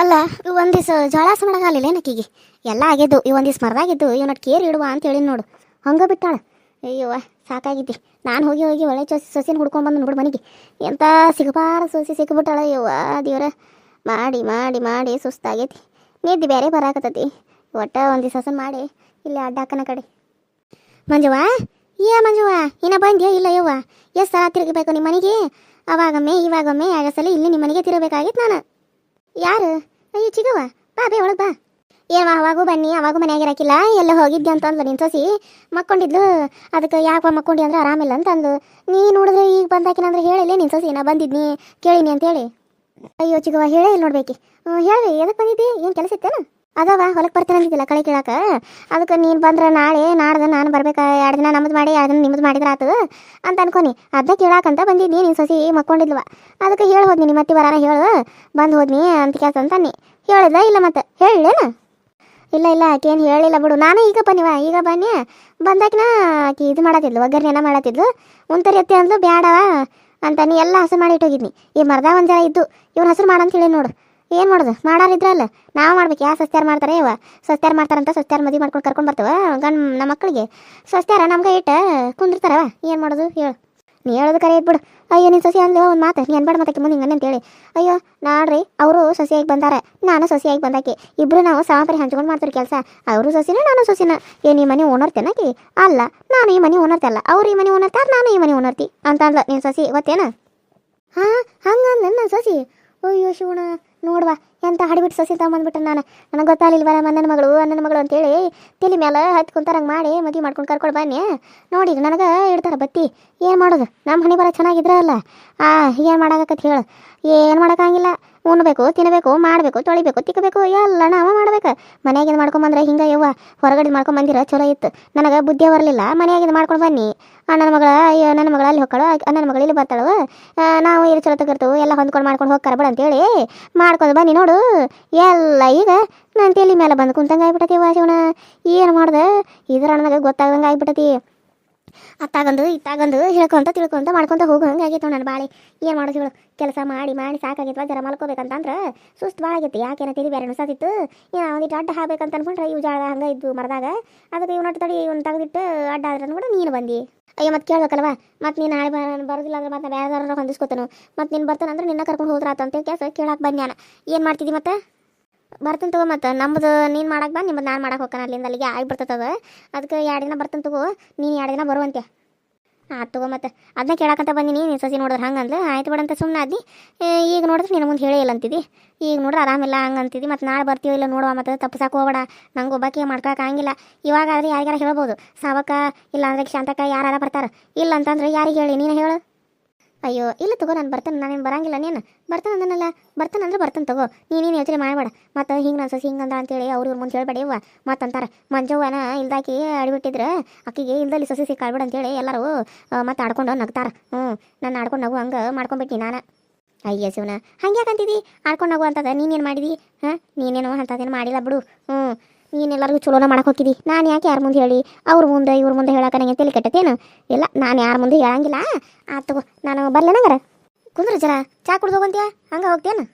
ಅಲ್ಲ ಇವು ಒಂದು ದಿವಸ ಜೋಳ ಮಾಡಗಾಲಿಲ್ಲ ಏನಕ್ಕಿಗೆ ಎಲ್ಲ ಆಗಿದ್ದು ಇವು ಒಂದು ದಿವಸ ಮರದಾಗಿದ್ದು ಇವನಟ್ಟು ಕೇರ್ ಇಡುವ ಅಂತ ಹೇಳಿ ನೋಡು ಹಂಗೆ ಬಿಟ್ಟಾಳ. ಅಯ್ಯವ್ವ ಸಾಕಾಗಿದ್ದಿ. ನಾನು ಹೋಗಿ ಹೋಗಿ ಒಳ್ಳೆ ಸೊಸಿನ ಹುಡ್ಕೊಂಡು ಬಂದು ನೋಡು ಮನೆಗೆ ಎಂಥ ಸಿಗಬಾರ ಸೊಸಿ ಸಿಕ್ಕಿಬಿಟ್ಟಾಳ. ಅಯ್ಯವ್ವ ದೇವ್ರ ಮಾಡಿ ಮಾಡಿ ಮಾಡಿ ಸುಸ್ತಾಗೈತಿ. ನಿದ್ದೆ ಬೇರೆ ಬರಾಕತ್ತೈತಿ. ಒಟ್ಟ ಒಂದು ದಿವಸ ಮಾಡಿ ಇಲ್ಲಿ ಅಡ್ಡಾಕನ ಕಡೆ. ಮಂಜವ್ವ ಮಂಜವ್ವ ಇನ್ನ ಬಂದ್ಯಾ ಇಲ್ಲ ಯವ್ವ? ಎಷ್ಟು ಸಲ ತಿರುಗಬೇಕು ನಿಮ್ಮ ಮನೆಗೆ? ಅವಾಗೊಮ್ಮೆ ಇವಾಗೊಮ್ಮೆ ಸಲ ಇಲ್ಲಿ ನಿಮ್ಮ ಮನೆಗೆ ತಿರುಗಬೇಕಾಗಿತ್ತು ನಾನು. ಯಾರು? ಅಯ್ಯೋ ಚಿಗವ್ವ ಬಾ ಬೇ ಒಳಗೆ ಬಾ. ಅವಾಗೂ ಬನ್ನಿ ಅವಾಗೂ ಮನೆಯಾಗಿರಾಕಿಲ್ಲ ಎಲ್ಲ ಹೋಗಿದ್ದೆ ಅಂತ ಅಂದ್ಲು ನಿನ್ನ ಸೊಸಿ. ಮಕ್ಕೊಂಡಿದ್ಲು. ಅದಕ್ಕೆ ಯಾಕೆ ಮಕ್ಕೊಂಡಿ ಅಂದ್ರೆ ಆರಾಮಿಲ್ಲ ಅಂತ ಅಂದ್ಲು. ನೀ ನೋಡಿದ್ರೆ ಈಗ ಬಂದಾಕಿನಂದ್ರೆ ಹೇಳಿಲ್ಲ ನಿನ್ನ ಸೊಸಿ ನಾ ಬಂದಿದ್ನಿ ಕೇಳಿನಿ ಅಂತೇಳಿ. ಅಯ್ಯೋ ಚಿಗವ್ವ ಹೇಳೇ ಇಲ್ಲಿ ನೋಡ್ಬೇಕು. ಹೇಳಿ ಎದಕ್ಕೆ ಬಂದಿದ್ದಿ? ಏನು ಕೆಲಸ ಇತ್ತೇನು? ಅದವ ಹೊಲಕ್ಕೆ ಬರ್ತೀನಿ ಅಂದಿದ್ದಿಲ್ಲ ಕಳೆ ಕೇಳಾಕ. ಅದಕ್ಕೆ ನೀನು ಬಂದ್ರೆ ನಾಳೆ ನಾಡ್ದು ನಾನು ಬರ್ಬೇಕಾ? 2 ದಿನ ನಮ್ಮದು ಮಾಡಿ 2 ದಿನ ನಿಮ್ಮದು ಮಾಡಿದ್ರೆ ಆತು ಅಂತ ಅನ್ಕೊನಿ. ಅದನ್ನ ಕೇಳಾಕಂತ ಬಂದಿದ್ನಿ. ನಿನ್ನ ಸೊಸಿ ಮಕ್ಕೊಂಡಿದ್ಲ್ವ. ಅದಕ್ಕೆ ಹೇಳಿ ಹೋದ್ನಿ ನಿಮ್ಮ ಅತ್ತಿ ಬರಾನ ಹೇಳು ಬಂದು ಹೋದ್ನಿ ಅಂತ ಕೆಲಸ ಅಂತನ್ನಿ. ಹೇಳಿಲ್ಲ ಇಲ್ಲ ಮತ್ತೆ ಹೇಳಲೇನು? ಇಲ್ಲ ಇಲ್ಲ ಆಕೇನು ಹೇಳಿಲ್ಲ ಬಿಡು. ನಾನು ಈಗ ಬನ್ನಿ ಬಂದಾಕಿನ ಆಕಿ ಇದು ಮಾಡತ್ತಿದ್ಲು ಒಗ್ಗರಣೆನ ಮಾಡತ್ತಿದ್ಲು. ಒಂಥರ ಎತ್ತಿ ಅಂದ್ಲು ಬ್ಯಾಡವ ಅಂತ ನೀ ಎಲ್ಲ ಹಸರು ಮಾಡಿ ಇಟ್ಟೋಗಿದ್ನಿ. ಈ ಮರ್ದಾಗ ಒಂದು ಜನ ಇದ್ದು ಇವ್ನ ಹಸರು ಮಾಡಂತ ಹೇಳಿ ನೋಡು. ಏನು ಮಾಡೋದು ಮಾಡಾರಿದ್ರಲ್ಲ ನಾವು ಮಾಡ್ಬೇಕು. ಯಾವ ಸಸ್ತ್ಯಾರ ಮಾಡ್ತಾರೆ ಇವ ಸಸ್ತ್ಯಾರ ಮಾಡ್ತಾರಂತ ಸಸ್ತ್ಯಾರ ಮದುವೆ ಮಾಡ್ಕೊಂಡು ಕರ್ಕೊಂಡು ಬರ್ತವ ನಮ್ಮ ಮಕ್ಕಳಿಗೆ. ಸಸ್ತ್ಯಾರ ನಮ್ಗೆ ಇಟ್ಟು ಕುಂದಿರ್ತಾರವ. ಏನು ಮಾಡೋದು ಹೇಳು? ನೀ ಹೇಳೋದು ಕರೆ ಇದ್ಬಿಡು. ಅಯ್ಯೋ ನಿನ್ನ ಸೊಸಿ ಅಂದ್ಲೇವ ಒಂದು ಮಾತು ನೀ ಅನ್ಬೇಡ ಮತ್ತೆ ಮುಂದೆ ಹಿಂಗೆ ಅಂತೇಳಿ. ಅಯ್ಯೋ ನಾಡ್ರಿ ಅವರು ಸೊಸೆಯಾಗಿ ಬಂದಾರೆ ನಾನು ಸೊಸೆಯಾಗಿ ಬಂದಾಕಿ ಇಬ್ಬರು ನಾವು ಸಮಾಪರಿ ಹಂಚ್ಕೊಂಡು ಮಾಡ್ತೀವಿ ಕೆಲಸ. ಅವರು ಸೊಸಿನ ನಾನು ಸೊಸಿನ. ಈ ಮನೆ ಓನರ್ತೇನಾಕಿ ಅಲ್ಲ ನಾನು ಈ ಮನೆ ಓನರ್ತಲ್ಲ. ಅವ್ರು ಈ ಮನೆ ಓನರ್ತಾರ ನಾನು ಈ ಮನೆ ಓನರ್ತಿ ಅಂತ ಅಂದ್ಲ ನಿನ್ನ ಸೊಸಿ ಗೊತ್ತೇನ? ಹಾಂ ಹಂಗಂದ ನನ್ನ ಸೊಸಿ. ಅಯ್ಯೋ ಶಿವಣ ನೋಡ್ವಾ ಎಂತ ಹಡಿಬಿಟ್ಟು ಸೊಸಿ ತಗೊಂಬಂದ್ಬಿಟ್ರೆ ನನಗೆ ಗೊತ್ತಾಗಲಿಲ್ವ ನಮ್ಮ ಅಣ್ಣನ ಮಗಳು ಅಂತೇಳಿ ತಲೆ ಮೇಲೆ ಹತ್ಕೊಂತಾರಂಗೆ ಮಾಡಿ ಮದುವೆ ಮಾಡ್ಕೊಂಡು ಕರ್ಕೊಂಡು ಬನ್ನಿ. ನೋಡಿ ನನಗೆ ಇಡ್ತಾರೆ ಬತ್ತಿ. ಏನು ಮಾಡೋದು? ನಮ್ಮ ಹಣೆ ಬರ ಚೆನ್ನಾಗಿದ್ರೆ ಅಲ್ಲ. ಏನು ಮಾಡೋಕತ್ ಹೇಳು? ಏನು ಮಾಡೋಕ್ಕಾಗಿಲ್ಲ. ಉಣ್ಬೇಕು ತಿನ್ನಬೇಕು ಮಾಡಬೇಕು ತೊಳಿಬೇಕು ತಿಕ್ಕಬೇಕು ಎಲ್ಲ ನಾವು ಮಾಡ್ಬೇಕು. ಮನೆಯಾಗಿಂದ ಮಾಡ್ಕೊಂಬಂದ್ರೆ ಹಿಂಗೆ ಯವ್ವ ಹೊರಗಡೆ ಮಾಡ್ಕೊಂಬಂದಿರ ಚಲೋ ಇತ್ತು. ನನಗೆ ಬುದ್ಧಿ ಬರಲಿಲ್ಲ. ಮನೆಯಾಗಿಂದ ಮಾಡ್ಕೊಂಡು ಬನ್ನಿ. ನನ್ನ ಮಗಳು ಅಲ್ಲಿ ಹೋಗ್ಕಳು ನನ್ನ ಮಗಳು ಇಲ್ಲಿ ಬರ್ತಾಳು. ನಾವು ಇಲ್ಲಿ ಚಲೋ ತಗಿರ್ತೇವೆ ಎಲ್ಲ ಹೊಂದ್ಕೊಂಡು ಮಾಡ್ಕೊಂಡು ಹೋಗ್ಕಾರ ಬಿಡು ಅಂತೇಳಿ ಮಾಡ್ಕೊಂಡು ಬನ್ನಿ ನೋಡು. ಎಲ್ಲ ಈಗ ನಾನು ತಲೆ ಮೇಲೆ ಬಂದು ಕುಂತಂಗೆ ಆಗ್ಬಿಟ್ಟತಿ. ಶಿವಣ ಏನು ಮಾಡ್ದೆ? ಇದ್ರ ನನಗೆ ಗೊತ್ತಾಗದಂಗೆ ಆಗ್ಬಿಟ್ಟತಿ. ಅತ್ತಾಗಂದು ಇತ್ತಾಗಂದು ಹೇಳ್ಕೊಂತ ತಿಳ್ಕೊಂತ ಮಾಡ್ಕೊತ ಹೋಗೋ ಹಂಗೆ ಆಗೈತೆ ನನ್ನ ಬಾಳೆ. ಏನು ಮಾಡೋದು ಹೇಳು? ಕೆಲಸ ಮಾಡಿ ಮಾಡಿ ಸಾಕಾಗೈತವ. ಜರ ಮಲ್ಕೋಬೇಕಂತಂದ್ರೆ ಸುಸ್ತು ಭಾಳ ಆಗೈತಿ. ಯಾಕೇನ ತಿಳಿ ಬೇರೆ ನುಸಾತಿತ್ತು. ಒಂದಿಟ್ಟು ಅಡ್ಡ ಹಾಕ್ಬೇಕಂತ ಅನ್ಕೊಂಡ್ರೆ ಇವು ಜಾಳ ಹಂಗೆ ಇದ್ದು ಮರದಾಗ. ಅದಕ್ಕೆ ಇವ್ ನಟ್ಟು ತಡಿ ಇವ್ನು ತೆಗೆದಿಟ್ಟು ಅಡ್ಡ ಆದ್ರೆ ಕೂಡ ನೀನು ಬಂದಿ. ಅಯ್ಯೋ ಮತ್ತೆ ಕೇಳ್ಬೇಕಲ್ವ? ಮತ್ತು ನೀನು ನಾಳೆ ಬರೋದಿಲ್ಲ ಅಂದ್ರೆ ಮತ್ತೆ ಬೇರೆದಾರ ಹೊಂದಿಸ್ಕೊತಾನು. ಮತ್ತು ನೀನು ಬರ್ತಾನಂದ್ರೆ ನಿನ್ನ ಕರ್ಕೊಂಡು ಹೋದ್ರಾತಂತ ಕೆಲಸ ಕೇಳಕ್ಕೆ ಬನ್ನಿ. ನಾನು ಏನು ಮಾಡ್ತಿದ್ದಿ ಮತ್ತೆ? ಬರ್ತಾನೆ ತಗೋ. ಮತ್ತು ನಮ್ಮದು ನೀನು ಮಾಡಕ್ಕೆ ಬಾ ನಿಮ್ಮದು ನಾನು ಮಾಡಕ್ಕೆ ಹೋಗ್ತಾನೆ ಅಲ್ಲಿಂದ ಅಲ್ಲಿಗೆ ಆಗಿಬಿಡ್ತದ. ಅದಕ್ಕೆ 2 ದಿನ ಬರ್ತಾನೆ ತಗೋ. ನೀನು 2 ದಿನ ಬರುವಂತೆ ತಗೋ. ಮತ್ತೆ ಅದನ್ನ ಕೇಳಕ್ಕಂತ ಬಂದಿನಿ. ನೀನು ಸಸಿ ನೋಡಿದ್ರೆ ಹಂಗಂದ್ರೆ ಆಯ್ತು ಬಿಡಂತ ಸುಮ್ಮನೆ ಆದ್ನಿ. ಈಗ ನೋಡಿದ್ರೆ ನಿನ್ನ ಮುಂದೆ ಹೇಳೇ ಇಲ್ಲ ಅಂತಿದ್ದಿ. ಈಗ ನೋಡ್ರೆ ಆರಾಮಿಲ್ಲ ಹಂಗಂತಿದ್ದಿ. ಮತ್ತು ನಾಳೆ ಬರ್ತೀವೋ ಇಲ್ಲ ನೋಡುವ. ಮತ್ತು ತಪ್ಪಿಸಾಕ ಹೋಗಬೇಡ. ನಂಗೆ ಒಬ್ಬಾಕಿ ಮಾಡ್ಕೊಳಕ್ಕೆ ಆಗಿಲ್ಲ. ಇವಾಗಾದ್ರೆ ಯಾರಿಗಾರ ಹೇಳ್ಬೋದು ಸಾವಕ ಇಲ್ಲ ಅಂದ್ರೆ ಶಾಂತಕ ಯಾರು ಬರ್ತಾರೆ. ಇಲ್ಲ ಅಂತಂದ್ರೆ ಯಾರಿಗೆ ಹೇಳಿ ನೀನು ಹೇಳು? ಅಯ್ಯೋ ಇಲ್ಲ ತಗೋ ನಾನು ಬರ್ತಾನೆ. ನಾನೇನು ಬರಂಗಿಲ್ಲ. ನೀನು ಬರ್ತಾನೆ ಅಂದನಲ್ಲ. ಬರ್ತಾನಂದ್ರೆ ಬರ್ತಾನೆ ತಗೋ. ನೀನೇನು ಯೋಚನೆ ಮಾಡಬೇಡ. ಮತ್ತು ಹಿಂಗೆ ನಾನು ಸಸಿ ಹಿಂಗಂದ ಅಂತೇಳಿ ಅವ್ರ ಮುಂದೆ ಹೇಳ್ಬೇಡಿ ಇವ್ವ. ಮತ್ತು ಅಂತಾರೆ ಮಂಜವ್ವನ ಇಲ್ದಾಕಿ ಅಡಿಬಿಟ್ಟಿದ್ರೆ ಅಕ್ಕಿಗೆ ಇಲ್ದಲ್ಲಿ ಸಸಿ ಸಿಕ್ಕಾಳ್ಬೇಡ ಅಂತೇಳಿ ಎಲ್ಲರೂ ಮತ್ತು ಆಡ್ಕೊಂಡು ನಗ್ತಾರೆ. ನಾನು ಆಡ್ಕೊಂಡು ನಗು ಹಂಗೆ ಮಾಡ್ಕೊಂಬಿಟ್ಟು ನಾನು. ಅಯ್ಯ ಶಿವನ ಹಂಗೆ ಯಾಕಂತಿದ್ದಿ? ಆಡ್ಕೊಂಡು ನಗು ಅಂತದ ನೀನೇನು ಮಾಡಿದಿ? ನೀನೇನು ಅಂಥದ್ದೇನು ಮಾಡಿಲ್ಲ ಬಿಡು. ನೀನೆಲ್ಲರಿಗೂ ಚಲೋನ ಮಾಡಕ್ಕೆ ಹೋಗಿದ್ದಿ. ನಾನು ಯಾಕೆ ಯಾರ ಮುಂದೆ ಹೇಳಿ ಅವ್ರ ಮುಂದೆ ಇವ್ರ ಮುಂದೆ ಹೇಳಕ್ಕೆ ನನಗೆ ತಲೆ ಕೆಟ್ಟತೇನು? ಇಲ್ಲ ನಾನು ಯಾರ ಮುಂದೆ ಹೇಳಂಗಿಲ್ಲ. ತಗೋ ನಾನು ಬರ್ಲೇನಂಗಾರ ಕುಂದ್ರೆ ಜರ ಚಾ ಕುಡ್ದು ಹೋಗಂತೀಯ ಹಂಗೆ ಹೋಗ್ತೇನು?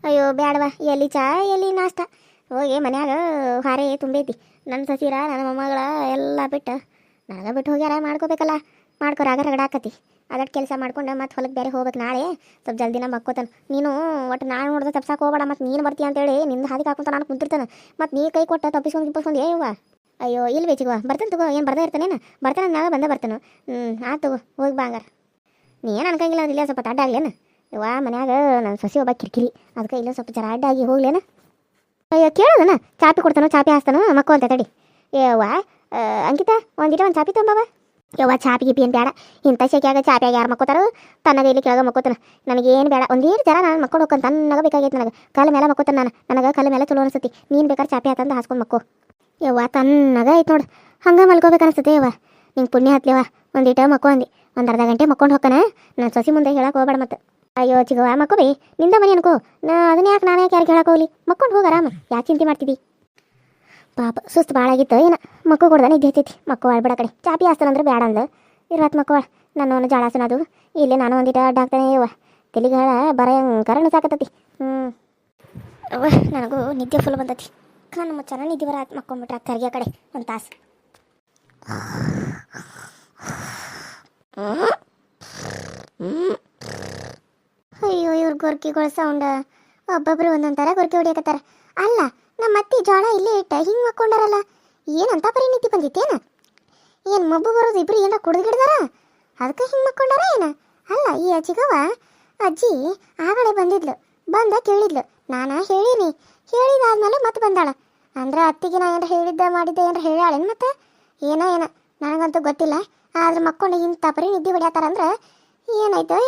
ಅಯ್ಯೋ ಬ್ಯಾಡವಾ. ಎಲ್ಲಿ ಚಾ ಎಲ್ಲಿ ನಾಷ್ಟ? ಹೋಗಿ ಮನ್ಯಾಗ ಹಾರೆ ತುಂಬೈತಿ. ನನ್ನ ಸಸಿರ ನನ್ನ ಮೊಮ್ಮಗಳ ಎಲ್ಲ ಬಿಟ್ಟು ನನಗೆ ಬಿಟ್ಟು ಹೋಗ್ಯಾರ. ಮಾಡ್ಕೋಬೇಕಲ್ಲ. ಮಾಡ್ಕೊರಾಗ ರಗಡಾಕತಿ. ಅದಕ್ಕೆ ಕೆಲಸ ಮಾಡ್ಕೊಂಡು ಮತ್ತೆ ಹೊಲಕ್ಕೆ ಬೇರೆ ಹೋಗ್ಬೇಕು. ನಾಳೆ ಸ್ವಲ್ಪ ಜಲ್ದಿನ ಮಕ್ಕೋತಾನೆ. ನೀನು ಒಟ್ಟು ನಾನು ನೋಡಿದ್ರೆ ತಪ್ಸಕ್ಕೆ ಹೋಗಬೇಡ. ಮತ್ತು ನೀನು ಬರ್ತೀಯ ಅಂತೇಳಿ ನಿಂದು ಹಾದಿಗೆ ಹಾಕೊಂತ ನಾನು ಕುಂತಿರ್ತಾನೆ. ಮತ್ತು ನೀ ಕೈ ಕೊಟ್ಟು ತಪ್ಪಿಸ್ಕೊಂಡು ಏವ್ವ? ಅಯ್ಯೋ ಇಲ್ಲಿ ಬೇಚಿಗವ ಬರ್ತಾನೆ ತಗೋ. ಏನು ಬರ್ದೇ ಇರ್ತಾನೇನು? ಬರ್ತಾನೆ ನಾವೇ ಬರ್ತಾನೆ. ತಗೋ ಹೋಗಿ ಬಾ ಹಂಗಾರ. ನೀ ಏನು ಅನ್ಕಂಗಿಲ್ಲ ಇಲ್ಲ ಸ್ವಲ್ಪ ಅಡ್ಡ ಆಗ್ಲೇನು? ಇವ ಮನ್ಯಾಗ ನನ್ನ ಸಸಿ ಒಬ್ಬ ಕಿರಿಕಿರಿ. ಅದಕ್ಕೆ ಇಲ್ಲ ಸ್ವಲ್ಪ ಜರ ಅಡ್ಡಾಗಿ ಹೋಗ್ಲೇನ? ಅಯ್ಯೋ ಕೇಳೋದನ ಚಾಪಿ ಕೊಡ್ತಾನೋ ಚಾಪಿ ಹಾಸ್ತಾನೋ ಮಕ್ಕೋ ಅಂತ ತಡಿ. ಯವ್ವ ಅಂಕಿತ ಒಂದು ಚಾಪಿ ತೊಂಬವ. ಯವ್ವ ಚಾಪಿ ಗಿಪಿ ಏನು ಬೇಡ. ಇಂಥ ಶೆಕ್ಯಾಗ ಚಾಪಿಯಾಗ ಯಾರು ಮಕ್ಕೋತಾರೋ ತನ್ನಗೆ ಇಲ್ಲಿ ಕೆಳಗೆ ಮಕ್ಕೋತಾನೆ. ನನಗೇನು ಬೇಡ. ಒಂದೇನು ಜರ ನಾನು ಮಕ್ಕೊಂಡು ಹೋಗ್ಕೊಂಡು ತನ್ನಗ ಬೇಕಾಗೈತೆ. ನನಗೆ ಕಲ್ಲು ಮೇಲೆ ಮಕ್ಕೋತಾನೆ. ನನಗೆ ಕಲ್ಲು ಮೇಲೆ ಚಲೋ ಅನಿಸ್ತತಿ. ನೀನು ಬೇಕಾದ್ರೆ ಚಾಪಿ ಹಾಕಂದು ಹಾಸ್ಕೊಂಡು ಮಕ್ಕೋ. ಯವ್ವ ತನ್ನಗ ಐತೆ ನೋಡು ಹಂಗೆ ಮಲ್ಕೋಬೇಕು ಅನಿಸ್ತತೆ. ಯವ್ವ ನಿಂಗೆ ಪುಣ್ಯ ಹತ್ಲಿವ ಒಂದಿಟ ಮಕ್ಕೋ ಅಂದು ಒಂದು ಅರ್ಧ ಗಂಟೆ ಮಕ್ಕೊಂಡು ಹೋಗ್ತಾನೆ. ನಾನು ಸಸಿ ಮುಂದೆ ಹೇಳಕ್ಕೆ ಹೋಗ್ಬೇಡ. ಮತ್ತು ಅಯ್ಯೋ ಚಿಗವ ಮಕ್ಕೋಬಿ ನಿಂದ ಮನೆ ಅನ್ಕೋ. ಅದನ್ನ ಯಾಕೆ ನಾನು ಯಾಕೆ ಯಾರಿಗೆ ಹೇಳಕ್ಕೆ ಹೋಗ್ಲಿ? ಮಕ್ಕೊಂಡು ಹೋಗಿ ಆರಾಮ. ಯಾಕೆ ಚಿಂತೆ ಮಾಡ್ತಿದ್ದಿ? ಪಾಪ ಸುಸ್ತು ಭಾಳ ಆಗಿತ್ತು ಏನು ಮಕ್ಕಳು ಕೊಡ್ದ ನಿದ್ದೆ ಹತ್ತೈತಿ. ಮಕ್ಕಳು ಆಡ್ಬೇಡ ಕಡೆ ಚಾಪಿ ಹಾಸ್ತಾನಂದ್ರೆ ಬೇಡ ಅಂದ ಇರತ್ತು ಮಕ್ಕಳು. ನಾನು ಜಾಳಾಸನ ಅದು ಇಲ್ಲೇ ನಾನು ಒಂದಿಟ ಅಡ್ಡ ಹಾಕ್ತಾನೆ. ಯವ್ವ ತೆಲಿಗಳ ಬರ ಕರಣ ಸಾಕತ್ತತಿ. ಅವ್ವ ನನಗೂ ನಿದ್ದೆ ಫುಲ್ ಬಂದತಿ. ಕಣ್ಣು ಮುಚ್ಚನ ನಿದ್ದೆ ಬರ ಮಕ್ಕೊಂಬಿಟ್ರೆ ಕರ್ಗೆ ಕಡೆ ಒಂದು ತಾಸು. ಅಯ್ಯೋ ಇವ್ರ ಗೊರ್ಕಿಗಳ ಸೌಂಡ ಒಬ್ಬೊಬ್ರು ಒಂದೊಂದು ಥರ ಗೊರ್ಕಿ ಹೊಡಿಯಕತ್ತಾರ. ಅಲ್ಲ ನಮ್ಮ ಅತ್ತಿ ಜೋಳ ಇಲ್ಲೇ ಇಟ್ಟ ಹಿಂಗೆ ಮಕ್ಕೊಂಡಾರಲ್ಲ, ಏನಂತ ಪರಿ ನಿದ್ದೆ ಬಂದಿತ್ತೇನ? ಏನು ಮಬ್ಬು ಬರೋದು ಇಬ್ರು ಏನಾರ ಕುಡಿದ್ಗಿಡ್ದಾರ ಅದಕ್ಕೆ ಹಿಂಗೆ ಮಕ್ಕೊಂಡಾರ ಏನ? ಅಲ್ಲ ಈ ಅಜ್ಜಿಗವ ಅಜ್ಜಿ ಆಗಲೇ ಬಂದಿದ್ಲು, ಬಂದ ಕೇಳಿದ್ಲು, ನಾನು ಹೇಳೀನಿ, ಹೇಳಿದಾದ್ಮೇಲೆ ಮತ್ತೆ ಬಂದಾಳ. ಅಂದ್ರೆ ಅತ್ತಿಗೆ ನಾ ಏನಾರ ಹೇಳಿದ್ದೆ ಮಾಡಿದ್ದೆ ಏನಾರ ಹೇಳ್ಯಾಳೇನು ಮತ್ತೆ? ಏನೋ ನನಗಂತೂ ಗೊತ್ತಿಲ್ಲ. ಆದ್ರೆ ಮಕ್ಕೊಂಡು ಇಂಥ ಪರಿ ನಿದ್ದೆ ಹೊಡ್ಯಾತಾರಂದ್ರೆ ಏನಾಯ್ತೋ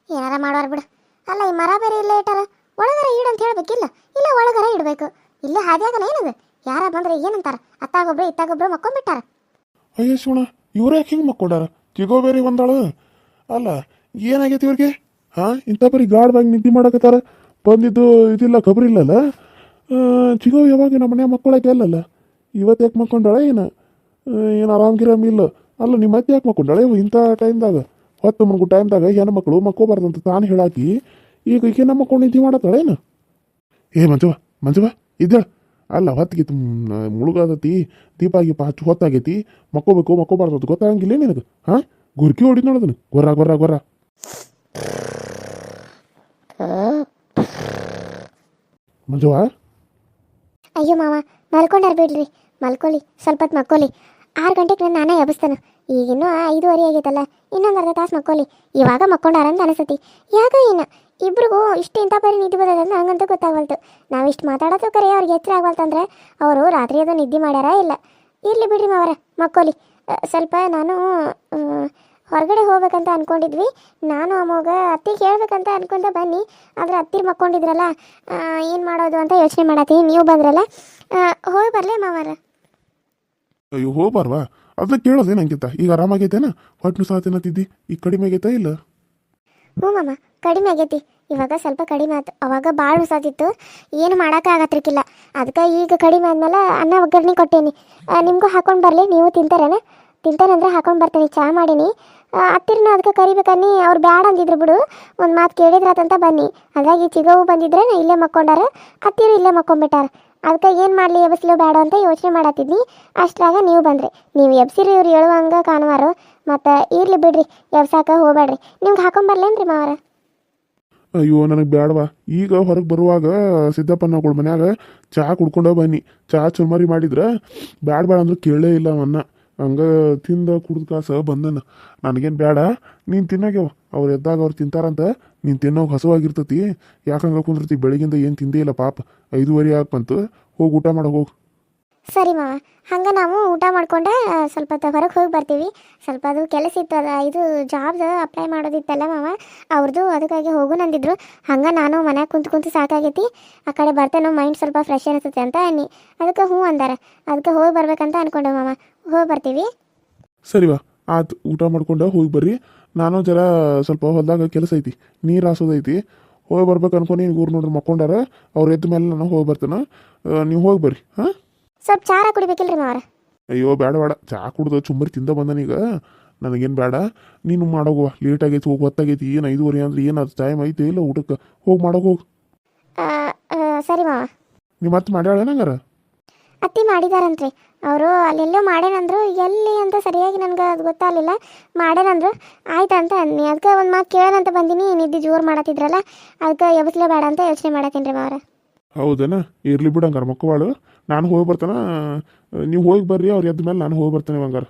ಏನಾರ ಮಾಡೋರು ಬಿಡು. ಅಲ್ಲ ಈ ಮರ ಬೇರೆ ಇಲ್ಲೇ ಇಟ್ಟಾರ, ಒಳಗರ ಇಡಂತ ಹೇಳ್ಬೇಕಿಲ್ಲ, ಇಲ್ಲ ಒಳಗರ ಇಡಬೇಕು. ಇಲ್ಲೇ ಹಾದ್ಯಾಗನ ಏನದು? ಯಾರ ಬಂದ್ರೆ ಏನಂತಾರ? ಅತ್ತಾಗೊಬ್ರು ಇತ್ತಾಗೊಬ್ರು ಮಕ್ಕೊಂಡ್ಬಿಟ್ಟಾರ. ಅಯ್ಯ ಶಿವಣ, ಇವ್ರು ಯಾಕೆ ಹಿಂಗೆ ಮಕ್ಕೊಂಡಾರ? ಚಿಗೋ ಬೇರೆ ಒಂದಾಳು. ಅಲ್ಲ ಏನಾಗೈತಿ ಇವ್ರಿಗೆ? ಇಂಥ ಬರೀ ಗಾಢವಾಗಿ ನಿದ್ದೆ ಮಾಡಕತ್ತಾರ. ಬಂದಿದ್ದು ಇದಿಲ್ಲ, ಖಬರ್ ಇಲ್ಲಲ್ಲ. ಚಿಗೋ ಯಾವಾಗ ನಮ್ಮ ಮನೆ ಮಕ್ಕಳಕ್ಕೆ ಅಲ್ಲಲ್ಲ, ಇವತ್ತು ಯಾಕೆ ಮಕ್ಕೊಂಡಾಳ ಏನು ಆರಾಮ್ಗಿರಾಮಿಲ್ಲ. ಅಲ್ಲ ನಿಮ್ಮ ಮತ್ತೆ ಯಾಕೆ ಮಕ್ಕೊಂಡಾಳೆ ಇಂಥ ಟೈಮ್ದಾಗ? ಹೊತ್ತು ಮಗು ಟೈಮ್ದಾಗ ಹೆಣ್ಣು ಮಕ್ಕಳು ಮಕ್ಕೋಬಾರ್ದಂತ ತಾನು ಹೇಳಾಕಿ ಈಗ ಈಕೆ ನಮ್ಮ ಮಕ್ಳು ನಿದ್ದೆ ಮಾಡತ್ತಾಳೇನು? ಮಂಜುವ ಇದ್ದಾಳ. ಅಲ್ಲ ಹೊತ್ತಿಗೆ ಮುಳುಗಾದತಿ, ದೀಪ ಗೀಪ ಹಚ್ಚು ಹೊತ್ತಾಗೈತಿ, ಮಕ್ಕೋಬಾರ್ದು ಅಂತ ಗೊತ್ತಾಗಂಗಿಲ್ಲ ನಿನಗೆ? ಗುರ್ಕಿ ಹೊಡಿದ್ ನೋಡೋದನ್ನು ಗೊರ್ರ. ಮಂಜುವ, ಅಯ್ಯೋ ಮಾವ ಮಲ್ಕೊಂಡಾರ ಬಿಡ್ರಿ, ಮಲ್ಕೊಳ್ಳಿ, ಸ್ವಲ್ಪ ಹೊತ್ತು ಮಕ್ಕೊಳ್ಳಿ. 6 ಗಂಟೆಗೆ ನಾನೇ ಎಬ್ಬಿಸ್ತಾನೆ. ಈಗಿನ್ನೂ 5:30 ಆಗೈತಲ್ಲ, ಇನ್ನೊಂದು ಅರ್ಧ ತಾಸು ಮಕ್ಕೊಳ್ಳಿ. ಇವಾಗ ಮಕ್ಕೊಂಡಾರಂತ ಅನಿಸತಿ. ಯಾಕ ಇಬ್ರಿಗೂ ಇಷ್ಟು ಇಂಥ ಪರಿ ನಿದ್ದೆ ಬರೋದಂತ ಹಂಗಂತೂ ಗೊತ್ತಾಗವಲ್ತು. ನಾವಿಷ್ಟು ಮಾತಾಡೋದು ಕರೆ ಅವ್ರಿಗೆ ಎಚ್ಚರ ಆಗವಲ್ತಂದ್ರೆ ಅವರು ರಾತ್ರಿ ಅದು ನಿದ್ದೆ ಮಾಡ್ಯಾರ ಇಲ್ಲ. ಇರಲಿ ಬಿಡ್ರಿ ಮಾವರ, ಮಕ್ಕೊಳ್ಳಿ. ಸ್ವಲ್ಪ ನಾನು ಹೊರಗಡೆ ಹೋಗ್ಬೇಕಂತ ಅಂದ್ಕೊಂಡಿದ್ವಿ. ನಾನು ಅಮ್ಮಗ ಅತ್ತಿಗೆ ಹೇಳ್ಬೇಕಂತ ಅನ್ಕೊಂತ ಬನ್ನಿ, ಆದರೆ ಅತ್ತಿರು ಮಕ್ಕೊಂಡಿದ್ರಲ್ಲ, ಏನು ಮಾಡೋದು ಅಂತ ಯೋಚನೆ ಮಾಡತ್ತೀನಿ. ನೀವು ಬಂದ್ರಲ್ಲ, ಹೋಗಿ ಬರಲೇ ಮಾವರ? ಅಯ್ಯೋ ಹೋಗ್ಬಾರ್ವಾ? ಅದನ್ನ ಕೇಳೋದೇನು ಅಂಕಿತ? ಈಗ ಆರಾಮಾಗೈತೇನ? ಹೊಟ್ಟೆ ಸಾತಿನತ್ತಿದ್ದಿ, ಈಗ ಕಡಿಮೆ ಆಗೈತಾ ಇಲ್ಲ? ಹ್ಞೂ ಮಾಮ, ಕಡಿಮೆ ಆಗೈತಿ. ಇವಾಗ ಸ್ವಲ್ಪ ಕಡಿಮೆ ಆಯ್ತು. ಅವಾಗ ಭಾಳ ಹೊಸಾದಿತ್ತು, ಏನು ಮಾಡೋಕ್ಕಾಗತ್ತಿರ್ಕಿಲ್ಲ. ಅದಕ್ಕೆ ಈಗ ಕಡಿಮೆ ಆದ್ಮೇಲೆ ಅನ್ನ ಒಗ್ಗರಣೆ ಕೊಟ್ಟೇನಿ. ನಿಮಗೂ ಹಾಕೊಂಡು ಬರಲಿ, ನೀವು ತಿಂತಾರಂದ್ರೆ ಹಾಕೊಂಡು ಬರ್ತೀನಿ. ಚಹಾ ಮಾಡೀನಿ. ಅತ್ತಿರನ್ನ ಅದಕ್ಕೆ ಕರಿಬೇಕನ್ನಿ, ಅವ್ರು ಬ್ಯಾಡ ಅಂದಿದ್ರು ಬಿಡು, ಒಂದು ಮಾತು ಕೇಳಿದ್ರಾತಂತ ಬನ್ನಿ. ಹಾಗಾಗಿ ಚಿಗವು ಬಂದಿದ್ರೆ ಇಲ್ಲೇ ಮಕ್ಕೊಂಡಾರ, ಅತ್ತಿರು ಇಲ್ಲೇ ಮಕ್ಕೊಂಡ್ಬಿಟ್ಟಾರ. ಅದಕ್ಕೆ ಏನು ಮಾಡಲಿ, ಎಬ್ಸ್ಲೋ ಬೇಡ ಅಂತ ಯೋಚನೆ ಮಾಡತ್ತಿದ್ನಿ. ಅಷ್ಟ್ರಾಗ ನೀವು ಬಂದ್ರಿ. ನೀವು ಎಬ್ಸಿರಿ, ಇವ್ರು ಹೇಳುವಂಗೆ ಕಾಣುವಾರು. ಮತ್ತು ಇರ್ಲಿ ಬಿಡ್ರಿ, ಎಬ್ಸಾಕ ಹೋಗ್ಬೇಡ್ರಿ. ನಿಮ್ಗೆ ಹಾಕೊಂಬರ್ಲೇನ್ರಿ ಮಾವರ? ಅಯ್ಯೋ ನನಗೆ ಬ್ಯಾಡವಾ. ಈಗ ಹೊರಗೆ ಬರುವಾಗ ಸಿದ್ದಪ್ಪನಗಳ ಮನ್ಯಾಗ ಚಹಾ ಕುಡ್ಕೊಂಡ ಬನ್ನಿ. ಚಹಾ ಚುರ್ಮರಿ ಮಾಡಿದ್ರೆ ಬ್ಯಾಡ ಅಂದ್ರೆ ಕೇಳೇ ಇಲ್ಲ ಅವನ್ನ. ಹಂಗೆ ತಿಂದ ಕುಡ್ದು ಕಾಸ ಬಂದನ. ನನಗೇನು ಬೇಡ, ನೀನು ತಿನ್ನಾಗ್ಯವ. ಅವ್ರು ಎದ್ದಾಗ ಅವ್ರು ತಿಂತಾರಂತ ನೀನು ತಿನ್ನೋಕೆ ಹಸುವಾಗಿರ್ತತಿ. ಯಾಕಂಗೆ ಕುಂದಿರ್ತಿ? ಬೆಳಗಿಂದ ಏನು ತಿಂದೇ ಇಲ್ಲ ಪಾಪ. 5:30 ಬಂತು. ಹೋಗಿ ಊಟ ಮಾಡೋಕೆ ಹೋಗು. ಸರಿ ಮಾವ, ಹಂಗೆ ನಾವು ಊಟ ಮಾಡ್ಕೊಂಡೆ ಸ್ವಲ್ಪ ಹೊರಗೆ ಹೋಗಿ ಬರ್ತೀವಿ. ಸ್ವಲ್ಪ ಅದು ಕೆಲಸ ಇತ್ತು, ಇದು ಜಾಬ್ದು ಅಪ್ಲೈ ಮಾಡೋದಿತ್ತಲ್ಲ ಮಾವ, ಅವ್ರದ್ದು. ಅದಕ್ಕಾಗಿ ಹೋಗು ನಂದಿದ್ರು. ಹಂಗೆ ನಾನು ಮನ್ಯಾಗ ಕುಂತು ಸಾಕಾಗೈತಿ, ಆ ಕಡೆ ಬರ್ತೇನೋ, ಮೈಂಡ್ ಸ್ವಲ್ಪ ಫ್ರೆಶ್ ಅನಿಸುತ್ತೆ ಅಂತ ಅನ್ನಿ. ಅದಕ್ಕೆ ಹ್ಞೂ ಅಂದಾರ. ಅದಕ್ಕೆ ಹೋಗಿ ಬರ್ಬೇಕಂತ ಅನ್ಕೊಂಡೆ ಮಾವ. ಹೋಗಿ ಬರ್ತೀವಿ. ಸರಿವಾ, ಆಯ್ತು. ಊಟ ಮಾಡ್ಕೊಂಡು ಹೋಗಿ ಬರ್ರಿ. ನಾನು ಜರ ಸ್ವಲ್ಪ ಹೊಲದಾಗ ಕೆಲಸ ಐತಿ, ನೀರು ಹಾಸೋದೈತಿ. ಹೋಗಿ ಬರ್ಬೇಕು ಅನ್ಕೊಂಡು ಊರು ನೋಡ್ರಿ ಮಕ್ಕೊಂಡಾರ. ಅವ್ರು ಎದ್ದ ಮೇಲೆ ನಾನು ಹೋಗಿ ಬರ್ತೇನೆ. ನೀವು ಹೋಗಿ ಬರ್ರಿ. ಸ್ವಲ್ಪ ಚಾರ ಕುಡಿಬೇಕಿಲ್ರಿ ಮಾವರ? ಅಯ್ಯೋ ಬೇಡ, ಚಹಾ ಕುಡ್ದು ಚುಮ್ಮರಿ ತಿಂದ ಬಂದನೀಗ. ನನಗೇನು ಬೇಡ, ನೀನು ಮಾಡೋಗುವ. ಲೇಟ್ ಆಗೈತಿ, ಹೋಗಿ ಹೊತ್ತಾಗೈತಿ. ಏನು 5:30 ಅಂದ್ರೆ ಏನು ಅದು ಟೈಮ್ ಐತೆ ಇಲ್ಲ ಊಟಕ್ಕೆ? ಹೋಗಿ ಮಾಡೋಕೆ ಹೋಗು. ಸರಿ ಮಾವ. ನೀವು ಮತ್ತೆ ಮಾಡ್ಯಾಳ ನಂಗಾರ? ಅತ್ತಿ ಮಾಡಿದಾರಂತ್ರಿ. ಅವರು ಅಲ್ಲೆಲ್ಲೋ ಮಾಡೇನಂದ್ರು, ಎಲ್ಲಿ ಅಂತ ಸರಿಯಾಗಿ ನನಗೆ ಅದು ಗೊತ್ತಾಗಲಿಲ್ಲ. ಮಾಡೇನಂದ್ರು, ಆಯ್ತಂತ ಅನ್ನಿ. ಅದಕ್ಕೆ ಒಂದು ಮಾತು ಕೇಳೋಣಂತ ಬಂದೀನಿ. ನಿದ್ದೆ ಜೋರು ಮಾಡತ್ತಿದ್ರಲ್ಲ, ಅದಕ್ಕೆ ಎಬ್ಸ್ಲೇ ಬೇಡ ಅಂತ ಯೋಚನೆ ಮಾಡತ್ತೀನಿ ರೀ ಮಾವರ. ಹೌದೇನ? ಇರ್ಲಿ ಬಿಡು ಹಂಗಾರ, ಮಕ್ಕವಾಳು. ನಾನು ಹೋಗಿ ಬರ್ತಾನೆ, ನೀವು ಹೋಗಿ ಬರ್ರಿ. ಅವ್ರು ಎದ್ದ ಮೇಲೆ ನಾನು ಹೋಗಿ ಬರ್ತೇನೆ ಹಂಗಾರ.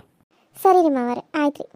ಸರಿ ರೀ ಮಾವರ, ಆಯ್ತು ರೀ.